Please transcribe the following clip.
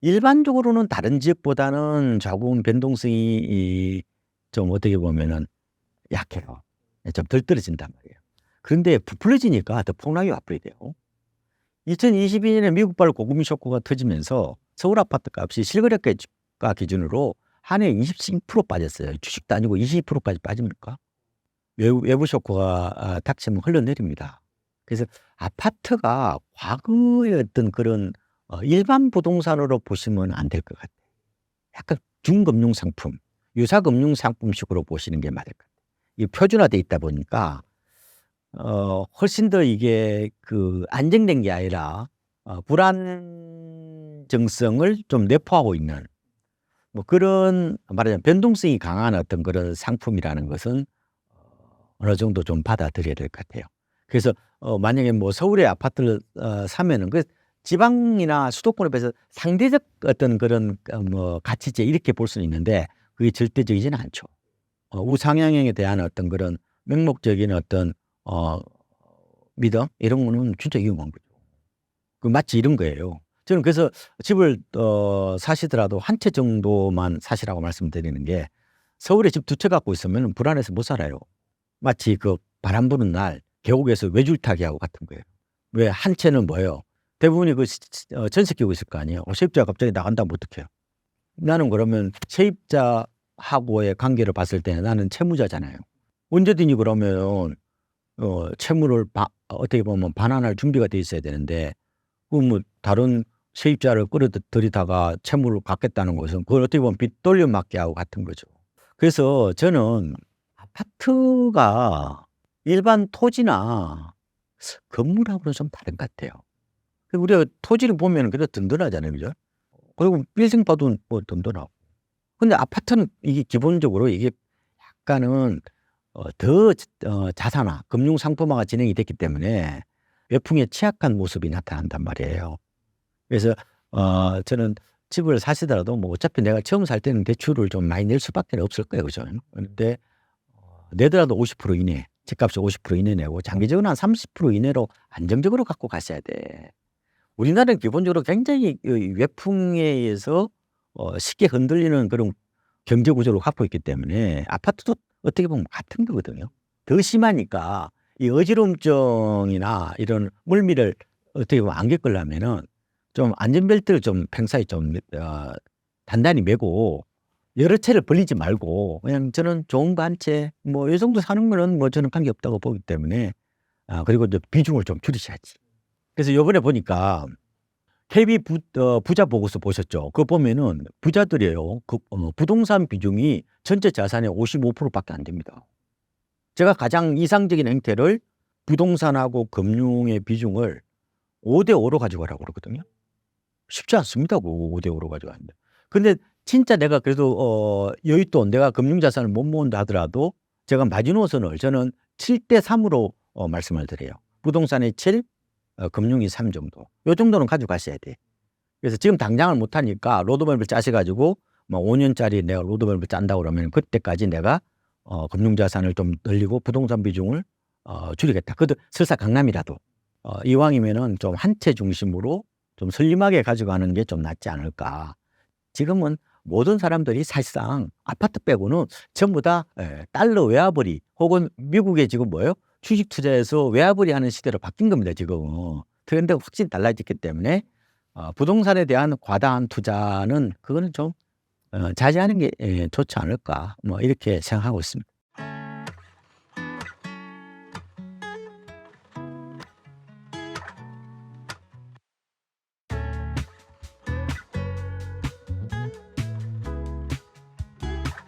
일반적으로는 다른 지역보다는 조금 변동성이 좀 어떻게 보면은 약해요. 예 좀 덜 떨어진단 말이에요. 그런데 부풀려지니까 더 폭락이 와버려야 돼요. 2022 년에 미국발 고금리 쇼크가 터지면서 서울 아파트 값이 실거래가 기준으로 한 해에 20% 빠졌어요. 주식도 아니고 20% 까지 빠집니까? 외부 쇼크가 닥치면 흘러내립니다. 그래서 아파트가 과거의 어떤 그런 일반 부동산으로 보시면 안 될 것 같아요. 약간 중금융 상품, 유사 금융 상품식으로 보시는 게 맞을 것 같아요. 이게 표준화돼 있다 보니까 훨씬 더 이게 그 안정된 게 아니라 불안정성을 좀 내포하고 있는 뭐 그런 말하자면 변동성이 강한 어떤 그런 상품이라는 것은 어느 정도 좀 받아들여야 될 것 같아요. 그래서 만약에 뭐 서울의 아파트를 사면은 그 지방이나 수도권에 비해서 상대적 어떤 그런 뭐 가치제 이렇게 볼 수는 있는데 그게 절대적이지는 않죠. 우상향에 대한 어떤 그런 맹목적인 어떤 어 믿음 이런 거는 진짜 위험한 거죠. 그 마치 이런 거예요. 저는 그래서 집을 사시더라도 한 채 정도만 사시라고 말씀드리는 게 서울에 집 두 채 갖고 있으면 불안해서 못 살아요. 마치 그 바람 부는 날 계곡에서 외줄타기하고 같은 거예요. 왜 한 채는 뭐예요? 대부분이 그 전세 끼고 있을 거 아니에요. 세입자가 갑자기 나간다면 어떡해요? 나는 그러면 세입자하고의 관계를 봤을 때 나는 채무자잖아요. 언제든지 그러면 채무를 어떻게 보면 반환할 준비가 돼 있어야 되는데 그 뭐 다른 세입자를 끌어들이다가 채무를 갚겠다는 것은 그걸 어떻게 보면 빚 돌려막기 하고 같은 거죠. 그래서 저는 아파트가 일반 토지나 건물하고는 좀 다른 것 같아요. 그 우리가 토지를 보면은 그래도 든든하잖아요. 그죠? 그리고 빌딩 봐도 뭐 든든하고. 근데 아파트는 이게 기본적으로 이게 약간은 더 자산화, 금융 상품화가 진행이 됐기 때문에 외풍에 취약한 모습이 나타난단 말이에요. 그래서 저는 집을 사시더라도 뭐 어차피 내가 처음 살 때는 대출을 좀 많이 낼 수밖에 없을 거예요. 그죠? 그런데 내더라도 50% 이내, 집값이 50% 이내 내고 장기적으로 한 30% 이내로 안정적으로 갖고 가셔야 돼. 우리나라는 기본적으로 굉장히 이 외풍에 의해서 쉽게 흔들리는 그런 경제 구조를 갖고 있기 때문에 아파트도 어떻게 보면 같은 거거든요. 더 심하니까 이 어지럼증이나 이런 물미를 어떻게 보면 안 겪으려면은 좀 안전벨트를 좀 팽사히 좀 단단히 매고 여러 채를 벌리지 말고 그냥 저는 좋은 거 한 채 뭐 이 정도 사는 거는 뭐 저는 관계없다고 보기 때문에 그리고 이제 비중을 좀 줄이셔야지. 그래서 요번에 보니까 KB 부자 보고서 보셨죠? 그거 보면은 부자들이에요. 그 부동산 비중이 전체 자산의 55% 밖에 안 됩니다. 제가 가장 이상적인 행태를 부동산하고 금융의 비중을 5대 5로 가져가라고 그러거든요. 쉽지 않습니다. 그 5대 5로 가져가는데. 근데 진짜 내가 그래도 여윳돈 내가 금융 자산을 못 모은다 하더라도 제가 마지노선을 저는 7대 3 으로 말씀을 드려요. 부동산이 7, 금융이 3 정도. 요 정도는 가져가셔야 돼. 그래서 지금 당장을 못 하니까 로드맵을 짜셔 가지고 뭐 5 년짜리 내가 로드맵을 짠다고 그러면 그때까지 내가 금융 자산을 좀 늘리고 부동산 비중을 줄이겠다. 그것도 설사 강남이라도 이왕이면은 좀 한 채 중심으로 좀 슬림하게 가져가는 게 좀 낫지 않을까. 지금은 모든 사람들이 사실상 아파트 빼고는 전부 다 달러 외화벌이 혹은 미국에 지금 뭐예요? 주식 투자해서 외화벌이 하는 시대로 바뀐 겁니다, 지금은. 트렌드가 확실히 달라졌기 때문에 부동산에 대한 과다한 투자는 그거는 좀 자제하는 게 좋지 않을까 뭐 이렇게 생각하고 있습니다.